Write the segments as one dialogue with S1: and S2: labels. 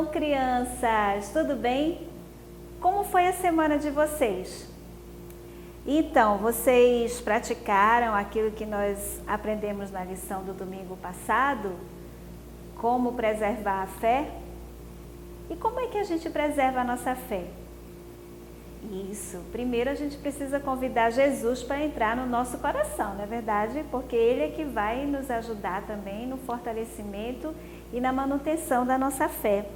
S1: Então, crianças, tudo bem? Como foi a semana de vocês? Então, vocês praticaram aquilo que nós aprendemos na lição do domingo passado? Como preservar a fé? E como é que a gente preserva a nossa fé? Isso, primeiro a gente precisa convidar Jesus para entrar no nosso coração, não é verdade? Porque Ele é que vai nos ajudar também no fortalecimento e na manutenção da nossa fé.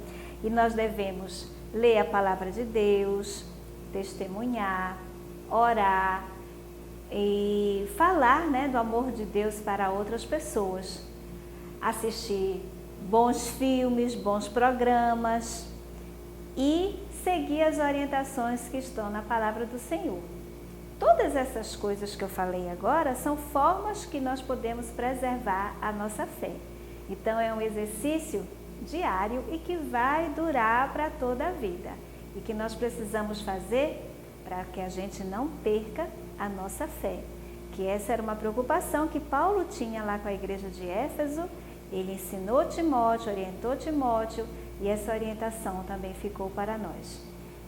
S1: E nós devemos ler a palavra de Deus, testemunhar, orar e falar, né, do amor de Deus para outras pessoas. Assistir bons filmes, bons programas e seguir as orientações que estão na palavra do Senhor. Todas essas coisas que eu falei agora são formas que nós podemos preservar a nossa fé. Então é um exercício diário e que vai durar para toda a vida. E que nós precisamos fazer para que a gente não perca a nossa fé. Que essa era uma preocupação que Paulo tinha lá com a igreja de Éfeso. Ele ensinou Timóteo, orientou Timóteo, e essa orientação também ficou para nós.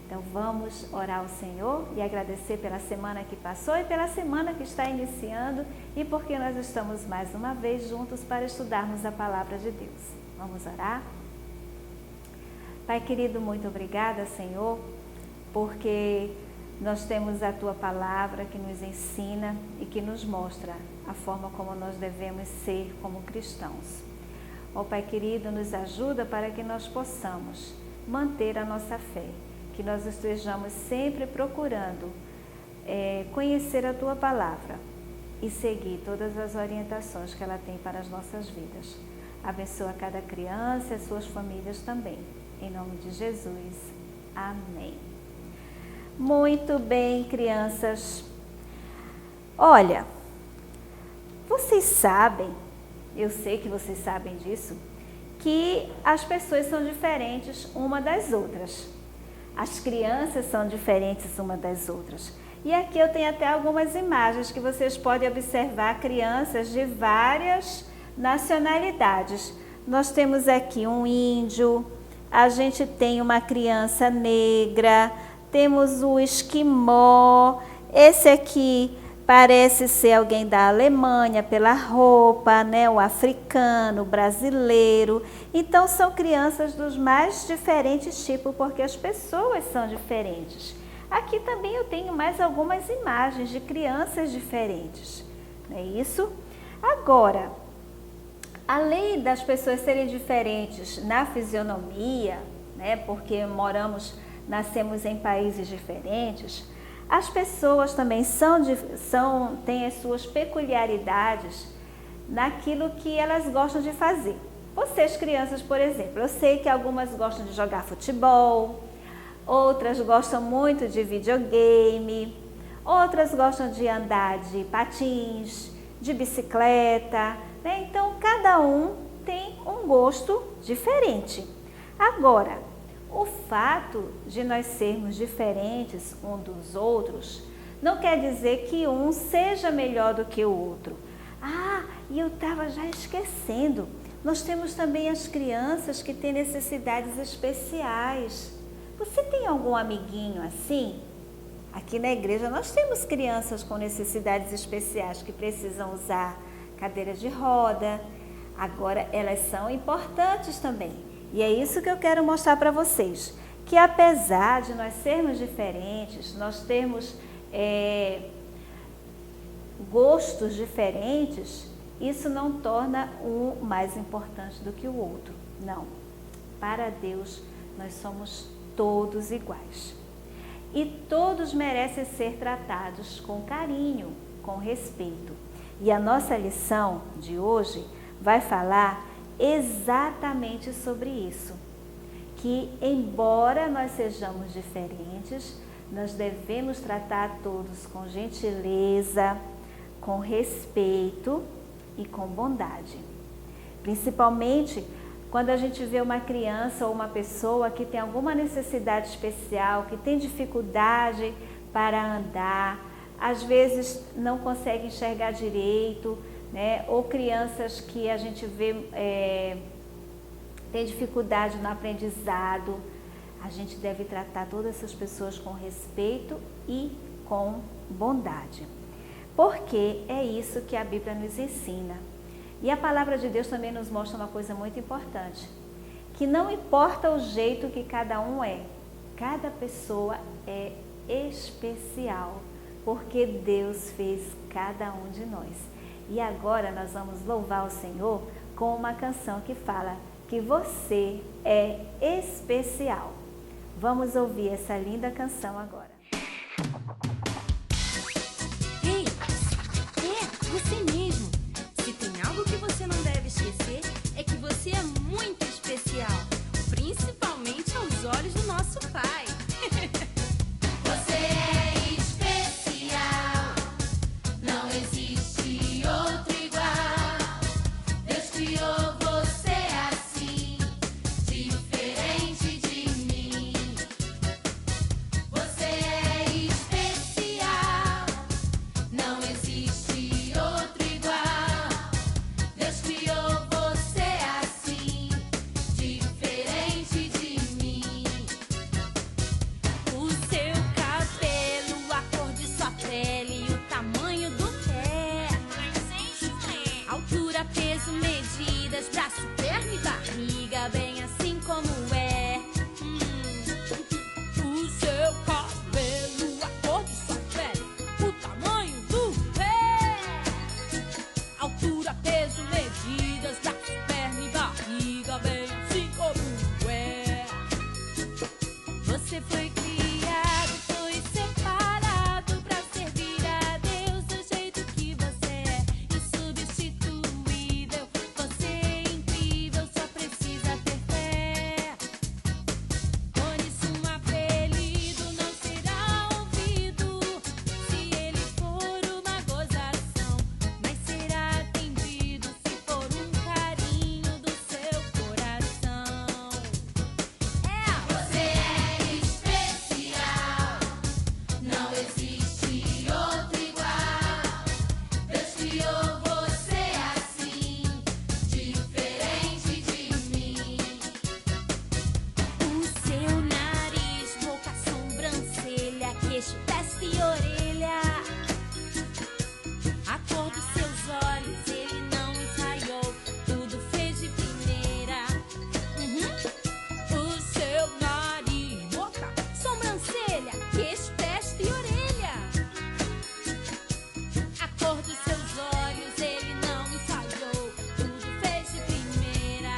S1: Então vamos orar ao Senhor e agradecer pela semana que passou e pela semana que está iniciando e porque nós estamos mais uma vez juntos para estudarmos a palavra de Deus. Vamos orar? Pai querido, muito obrigada, Senhor, porque nós temos a Tua palavra que nos ensina e que nos mostra a forma como nós devemos ser como cristãos. Ó Pai querido, nos ajuda para que nós possamos manter a nossa fé, que nós estejamos sempre procurando conhecer a Tua palavra e seguir todas as orientações que ela tem para as nossas vidas. Abençoa cada criança e as suas famílias também. Em nome de Jesus. Amém. Muito bem, crianças. Olha, vocês sabem, eu sei que vocês sabem disso, que as pessoas são diferentes uma das outras. As crianças são diferentes uma das outras. E aqui eu tenho até algumas imagens que vocês podem observar crianças de várias nacionalidades. Nós temos aqui um índio, a gente tem uma criança negra, temos o esquimó, esse aqui parece ser alguém da Alemanha pela roupa, né? O africano, o brasileiro. Então são crianças dos mais diferentes tipos, porque as pessoas são diferentes. Aqui também eu tenho mais algumas imagens de crianças diferentes, não é isso? Agora, além das pessoas serem diferentes na fisionomia, né? Porque nascemos em países diferentes, as pessoas também têm as suas peculiaridades naquilo que elas gostam de fazer. Vocês, crianças, por exemplo, eu sei que algumas gostam de jogar futebol, outras gostam muito de videogame, outras gostam de andar de patins, de bicicleta, né? Então, cada um tem um gosto diferente. Agora, o fato de nós sermos diferentes um dos outros não quer dizer que um seja melhor do que o outro. E eu estava já esquecendo. Nós temos também as crianças que têm necessidades especiais. Você tem algum amiguinho assim? Aqui na igreja nós temos crianças com necessidades especiais que precisam usar cadeiras de roda. Agora, elas são importantes também. E é isso que eu quero mostrar para vocês, que apesar de nós sermos diferentes, nós termos gostos diferentes, isso não torna um mais importante do que o outro. Não. Para Deus, nós somos todos iguais. E todos merecem ser tratados com carinho, com respeito. E a nossa lição de hoje vai falar exatamente sobre isso, que embora nós sejamos diferentes, nós devemos tratar todos com gentileza, com respeito e com bondade. Principalmente quando a gente vê uma criança ou uma pessoa que tem alguma necessidade especial, que tem dificuldade para andar, às vezes não consegue enxergar direito, né? Ou crianças que a gente vê tem dificuldade no aprendizado, a gente deve tratar todas essas pessoas com respeito e com bondade. Porque é isso que a Bíblia nos ensina. E a palavra de Deus também nos mostra uma coisa muito importante, que não importa o jeito que cada um é, cada pessoa é especial, porque Deus fez cada um de nós. E agora nós vamos louvar o Senhor com uma canção que fala que você é especial. Vamos ouvir essa linda canção agora.
S2: Ei, você mesmo. Se tem algo que você não deve esquecer, é que você é muito especial, principalmente aos olhos do nosso Pai.
S3: Você é especial, não existe outro igual. Deus criou você assim, diferente de mim. Você é especial, não existe outro igual. Deus criou você assim, diferente de mim.
S2: O seu cabelo, a cor de sua pele e o tamanho do pé. Altura, peso, medidas, braço, perna e barriga, bem assim como é. O seu cabelo, a cor de sua pele, o tamanho do pé. Altura, peso, medidas, braço, perna e barriga, bem assim como é. Você foi criado, foi separado pra servir a Deus do jeito que você é, insubstituível. Você é incrível, só precisa ter fé. Por isso um apelido não será ouvido, se ele for uma gozação, mas será atendido se for um carinho do seu coração.
S3: Você é especial, não existe outro igual. Deus criou você assim, diferente de mim.
S2: O seu nariz, boca, sobrancelha, queixo, testa e orelha. A cor dos seus olhos ele não ensaiou, tudo fez de primeira. O seu nariz, boca, sobrancelha, queixo, testa e orelha. A cor dos seus olhos ele não ensaiou, tudo fez de primeira.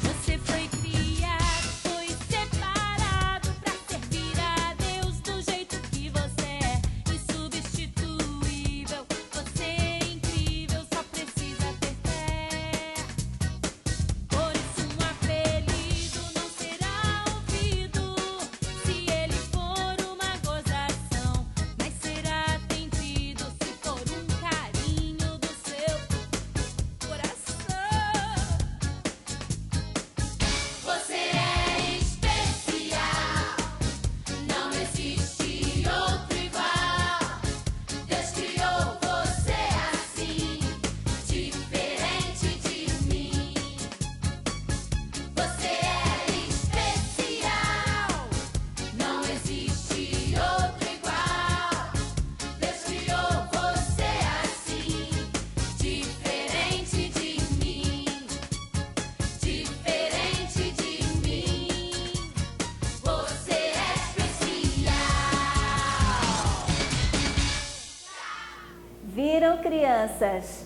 S2: Você foi criado, foi separado pra servir a Deus do jeito que você é, insubstituível. Você é incrível, só precisa ter fé. Por isso um apelido não será ouvido, se ele for uma gozação, mas será atendido se for um carinho do seu coração.
S3: Você é especial, não existe outro igual. Deus criou você assim, diferente de mim. Você é especial, não existe outro igual. Deus criou você assim, diferente de mim. Diferente de mim, você é especial.
S1: Viram, crianças?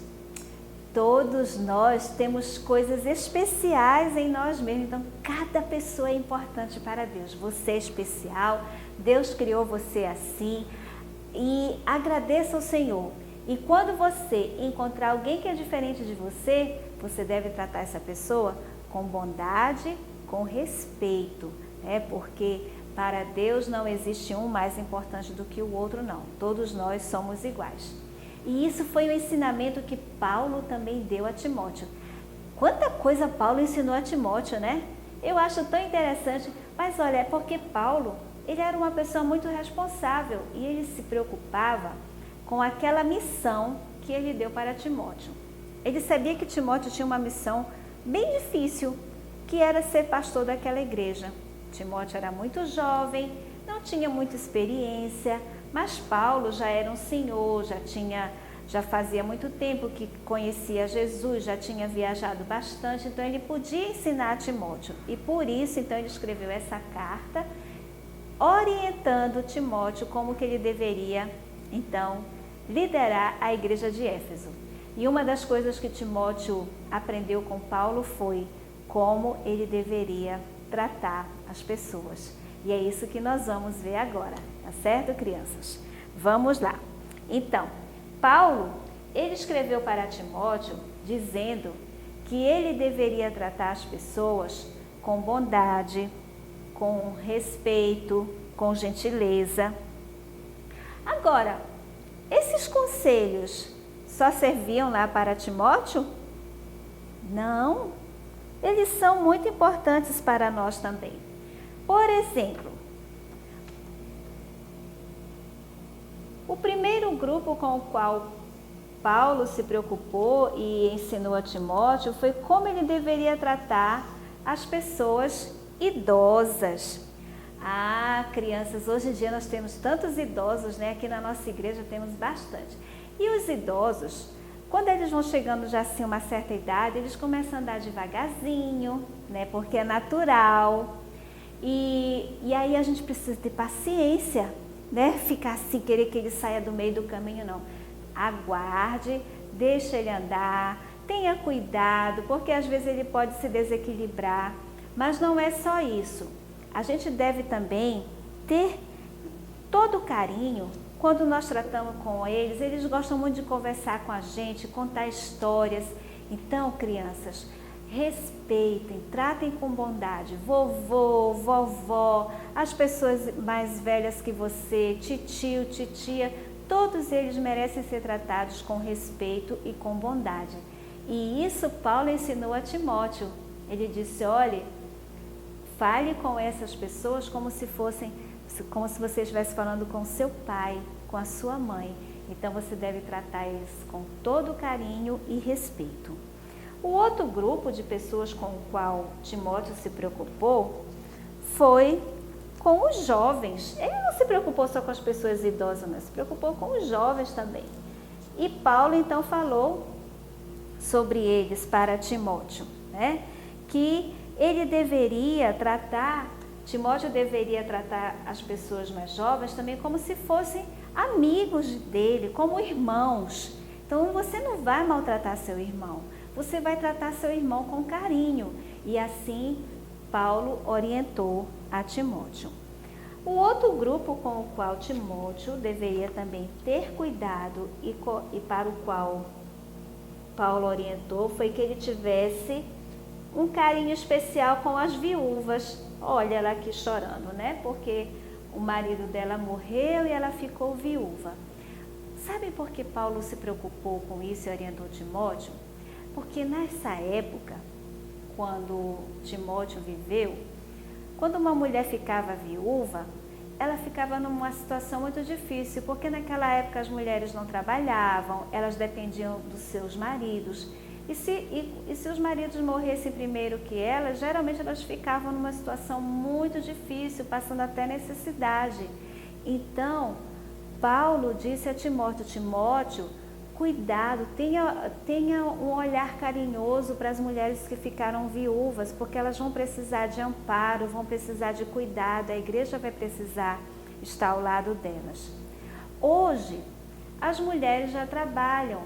S1: Todos nós temos coisas especiais em nós mesmos, então cada pessoa é importante para Deus. Você é especial, Deus criou você assim, e agradeça ao Senhor. E quando você encontrar alguém que é diferente de você, você deve tratar essa pessoa com bondade, com respeito, porque para Deus não existe um mais importante do que o outro, não. Todos nós somos iguais. E isso foi um ensinamento que Paulo também deu a Timóteo. Quanta coisa Paulo ensinou a Timóteo, né? Eu acho tão interessante, mas olha, é porque Paulo, ele era uma pessoa muito responsável e ele se preocupava com aquela missão que ele deu para Timóteo. Ele sabia que Timóteo tinha uma missão bem difícil, que era ser pastor daquela igreja. Timóteo era muito jovem, não tinha muita experiência, mas Paulo já era um senhor, já fazia muito tempo que conhecia Jesus, já tinha viajado bastante, então ele podia ensinar a Timóteo. E por isso, então, ele escreveu essa carta, orientando Timóteo como que ele deveria, então, liderar a igreja de Éfeso. E uma das coisas que Timóteo aprendeu com Paulo foi como ele deveria tratar as pessoas. E é isso que nós vamos ver agora, tá certo, crianças? Vamos lá. Então, Paulo, ele escreveu para Timóteo dizendo que ele deveria tratar as pessoas com bondade, com respeito, com gentileza. Agora, esses conselhos só serviam lá para Timóteo? Não, eles são muito importantes para nós também. Por exemplo, o primeiro grupo com o qual Paulo se preocupou e ensinou a Timóteo foi como ele deveria tratar as pessoas idosas. Ah, crianças, hoje em dia nós temos tantos idosos, né? Aqui na nossa igreja temos bastante. E os idosos, quando eles vão chegando já assim uma certa idade, eles começam a andar devagarzinho, né? Porque é natural. E aí a gente precisa ter paciência, né? Ficar assim, querer que ele saia do meio do caminho, não. Aguarde, deixa ele andar, tenha cuidado, porque às vezes ele pode se desequilibrar. Mas não é só isso. A gente deve também ter todo o carinho quando nós tratamos com eles. Eles gostam muito de conversar com a gente, contar histórias. Então, crianças, respeitem, tratem com bondade. Vovô, vovó, as pessoas mais velhas que você, titio, titia, todos eles merecem ser tratados com respeito e com bondade. E isso Paulo ensinou a Timóteo. Ele disse, olhe, fale com essas pessoas como se você estivesse falando com seu pai, com a sua mãe. Então você deve tratar eles com todo carinho e respeito. O outro grupo de pessoas com o qual Timóteo se preocupou foi com os jovens. Ele não se preocupou só com as pessoas idosas, mas se preocupou com os jovens também. E Paulo então falou sobre eles para Timóteo, né? Que ele deveria tratar, Timóteo deveria tratar as pessoas mais jovens também como se fossem amigos dele, como irmãos. Então você não vai maltratar seu irmão, você vai tratar seu irmão com carinho. E assim Paulo orientou a Timóteo. O outro grupo com o qual Timóteo deveria também ter cuidado e para o qual Paulo orientou foi que ele tivesse um carinho especial com as viúvas. Olha ela aqui chorando, né? Porque o marido dela morreu e ela ficou viúva. Sabe por que Paulo se preocupou com isso e orientou Timóteo? Porque nessa época, quando Timóteo viveu, quando uma mulher ficava viúva, ela ficava numa situação muito difícil, porque naquela época as mulheres não trabalhavam, elas dependiam dos seus maridos. E se os maridos morressem primeiro que elas, geralmente elas ficavam numa situação muito difícil, passando até necessidade. Então, Paulo disse a Timóteo, Timóteo, cuidado, tenha um olhar carinhoso para as mulheres que ficaram viúvas, porque elas vão precisar de amparo, vão precisar de cuidado, a igreja vai precisar estar ao lado delas. Hoje, as mulheres já trabalham,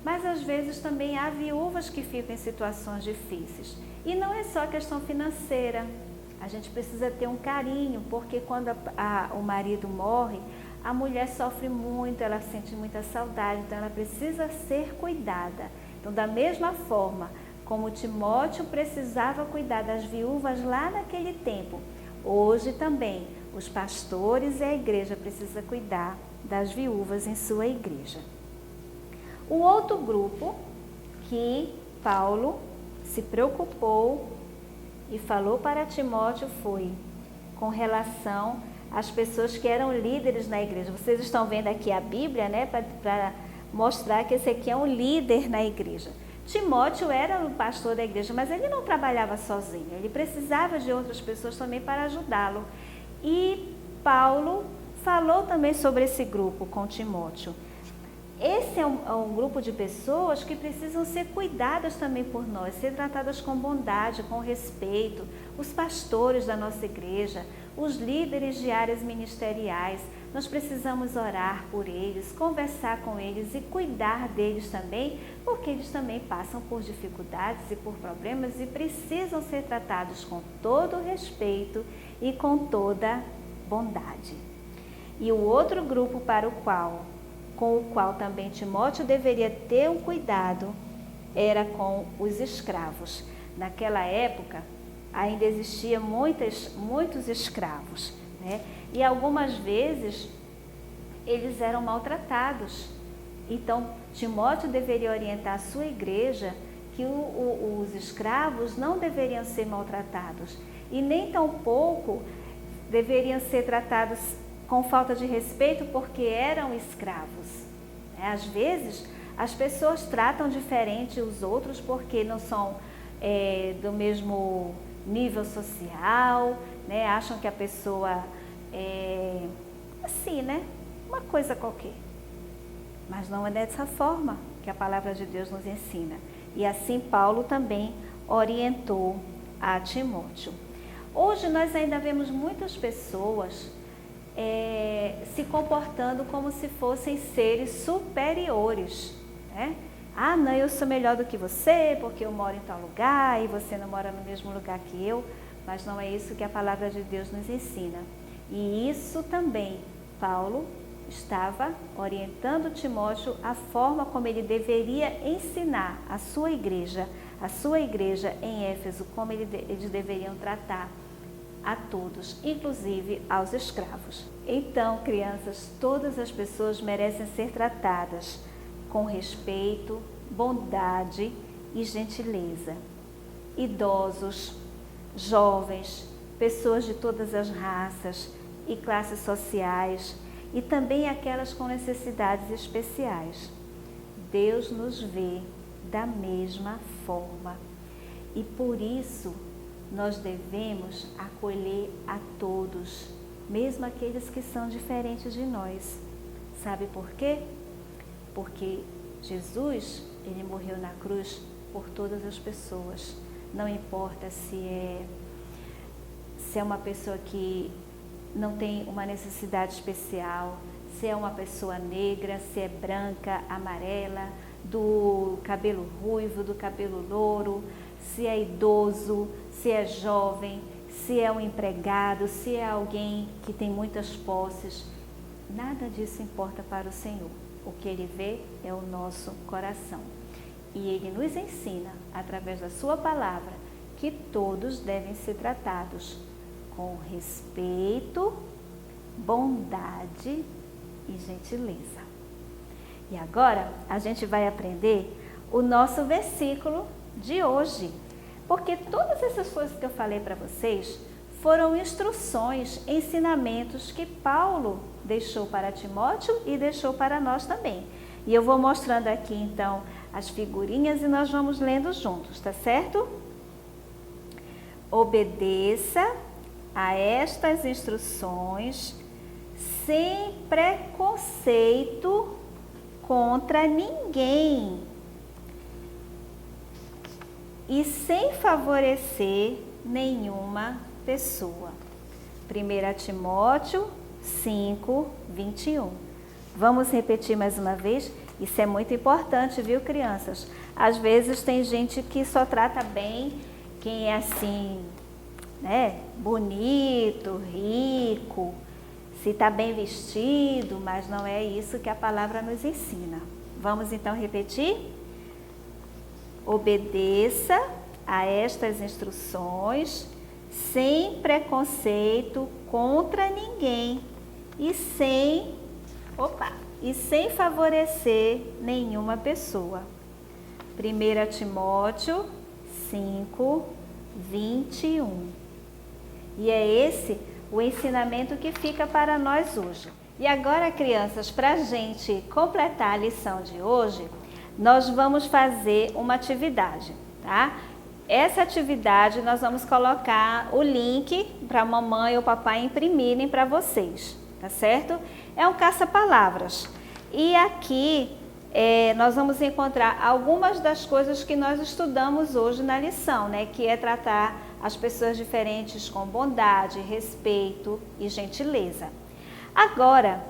S1: mas às vezes também há viúvas que ficam em situações difíceis. E não é só questão financeira, a gente precisa ter um carinho, porque quando o marido morre, a mulher sofre muito, ela sente muita saudade, então ela precisa ser cuidada. Então, da mesma forma como Timóteo precisava cuidar das viúvas lá naquele tempo, hoje também os pastores e a igreja precisam cuidar das viúvas em sua igreja. O outro grupo que Paulo se preocupou e falou para Timóteo foi com relação às pessoas que eram líderes na igreja. Vocês estão vendo aqui a Bíblia, né, para mostrar que esse aqui é um líder na igreja. Timóteo era o pastor da igreja, mas ele não trabalhava sozinho, ele precisava de outras pessoas também para ajudá-lo. E Paulo falou também sobre esse grupo com Timóteo. Esse é um grupo de pessoas que precisam ser cuidadas também por nós, ser tratadas com bondade, com respeito. Os pastores da nossa igreja, os líderes de áreas ministeriais, nós precisamos orar por eles, conversar com eles e cuidar deles também, porque eles também passam por dificuldades e por problemas e precisam ser tratados com todo respeito e com toda bondade. E o outro grupo com o qual também Timóteo deveria ter um cuidado, era com os escravos. Naquela época, ainda existia muitos escravos, né? E algumas vezes eles eram maltratados. Então, Timóteo deveria orientar a sua igreja que os escravos não deveriam ser maltratados e nem tampouco deveriam ser tratados com falta de respeito porque eram escravos. Às vezes, as pessoas tratam diferente os outros porque não são do mesmo nível social, né? Acham que a pessoa é assim, né? Uma coisa qualquer. Mas não é dessa forma que a palavra de Deus nos ensina. E assim Paulo também orientou a Timóteo. Hoje nós ainda vemos muitas pessoas se comportando como se fossem seres superiores, né? Ah, não, eu sou melhor do que você porque eu moro em tal lugar e você não mora no mesmo lugar que eu, mas não é isso que a palavra de Deus nos ensina. E isso também, Paulo estava orientando Timóteo a forma como ele deveria ensinar a sua igreja em Éfeso, como eles deveriam tratar a todos, inclusive aos escravos. Então, crianças, todas as pessoas merecem ser tratadas com respeito, bondade e gentileza. Idosos, jovens, pessoas de todas as raças e classes sociais e também aquelas com necessidades especiais. Deus nos vê da mesma forma e por isso nós devemos acolher a todos, mesmo aqueles que são diferentes de nós. Sabe por quê? Porque Jesus, ele morreu na cruz por todas as pessoas. Não importa se é uma pessoa que não tem uma necessidade especial, se é uma pessoa negra, se é branca, amarela, do cabelo ruivo, do cabelo louro, se é idoso, se é jovem, se é um empregado, se é alguém que tem muitas posses. Nada disso importa para o Senhor. O que Ele vê é o nosso coração. E Ele nos ensina, através da sua palavra, que todos devem ser tratados com respeito, bondade e gentileza. E agora a gente vai aprender o nosso versículo de hoje, porque todas essas coisas que eu falei para vocês foram instruções, ensinamentos que Paulo deixou para Timóteo e deixou para nós também. E eu vou mostrando aqui então as figurinhas e nós vamos lendo juntos, tá certo? Obedeça a estas instruções sem preconceito contra ninguém e sem favorecer nenhuma pessoa. 1 Timóteo 5, 21. Vamos repetir mais uma vez? Isso é muito importante, viu, crianças? Às vezes tem gente que só trata bem quem é assim, né, bonito, rico, se está bem vestido, mas não é isso que a palavra nos ensina. Vamos então repetir? Obedeça a estas instruções sem preconceito contra ninguém e sem favorecer nenhuma pessoa. 1 Timóteo 5, 21. E é esse o ensinamento que fica para nós hoje. E agora, crianças, para a gente completar a lição de hoje, nós vamos fazer uma atividade, tá? Essa atividade nós vamos colocar o link para a mamãe ou papai imprimirem para vocês, tá certo? É um caça-palavras. E aqui nós vamos encontrar algumas das coisas que nós estudamos hoje na lição, né? Que é tratar as pessoas diferentes com bondade, respeito e gentileza. Agora,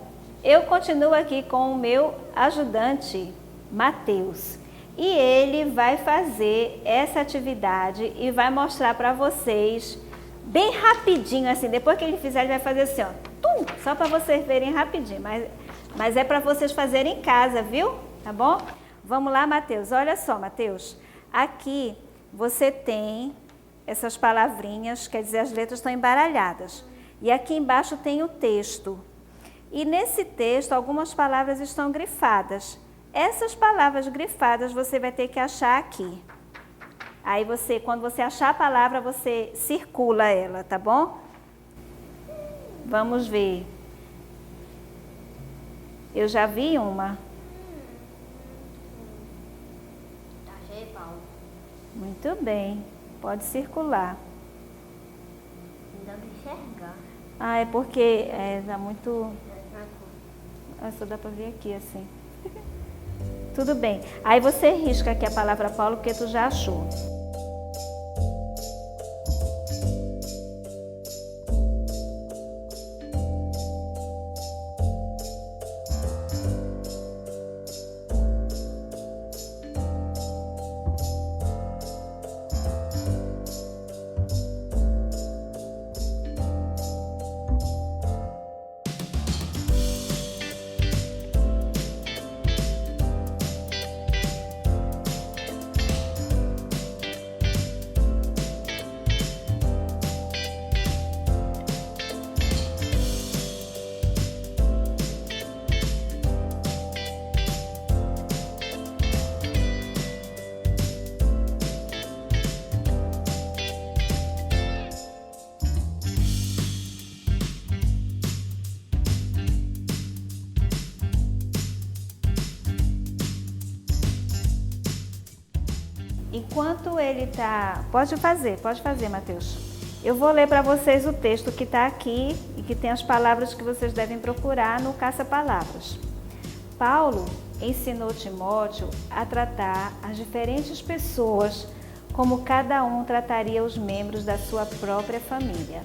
S1: eu continuo aqui com o meu ajudante, Mateus. E ele vai fazer essa atividade e vai mostrar para vocês bem rapidinho, assim. Depois que ele fizer, ele vai fazer assim, ó, tum, só para vocês verem rapidinho. Mas é para vocês fazerem em casa, viu? Tá bom? Vamos lá, Mateus. Olha só, Mateus. Aqui você tem essas palavrinhas, quer dizer, as letras estão embaralhadas. E aqui embaixo tem o texto. E nesse texto, algumas palavras estão grifadas. Essas palavras grifadas você vai ter que achar aqui. Aí quando você achar a palavra, você circula ela, tá bom? Vamos ver. Eu já vi uma.
S3: Tá cheio, Paulo.
S1: Muito bem. Pode circular.
S3: Não dá pra enxergar.
S1: Ah, é porque tá muito... Só dá pra ver aqui, assim. Tudo bem. Aí você risca aqui a palavra Paulo, porque tu já achou. Enquanto ele tá... Pode fazer, Mateus. Eu vou ler para vocês o texto que está aqui e que tem as palavras que vocês devem procurar no caça-palavras. Paulo ensinou Timóteo a tratar as diferentes pessoas como cada um trataria os membros da sua própria família.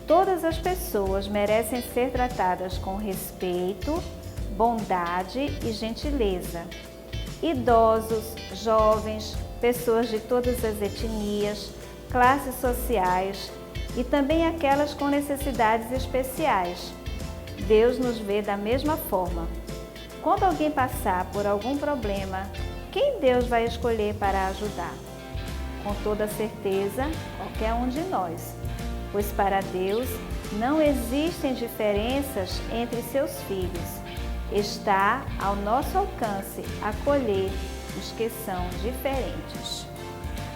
S1: Todas as pessoas merecem ser tratadas com respeito, bondade e gentileza. Idosos, jovens, pessoas de todas as etnias, classes sociais e também aquelas com necessidades especiais. Deus nos vê da mesma forma. Quando alguém passar por algum problema, quem Deus vai escolher para ajudar? Com toda certeza, qualquer um de nós, pois para Deus não existem diferenças entre seus filhos. Está ao nosso alcance acolher os que são diferentes.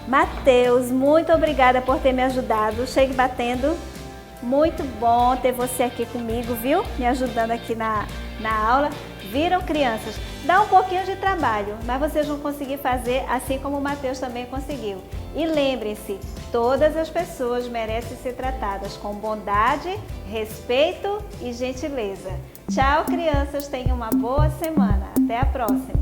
S1: Mateus, muito obrigada por ter me ajudado. Chegue batendo. Muito bom ter você aqui comigo, viu? Me ajudando aqui na aula. Viram, crianças? Dá um pouquinho de trabalho, mas vocês vão conseguir fazer assim como o Mateus também conseguiu. E lembrem-se, todas as pessoas merecem ser tratadas com bondade, respeito e gentileza. Tchau, crianças. Tenham uma boa semana. Até a próxima.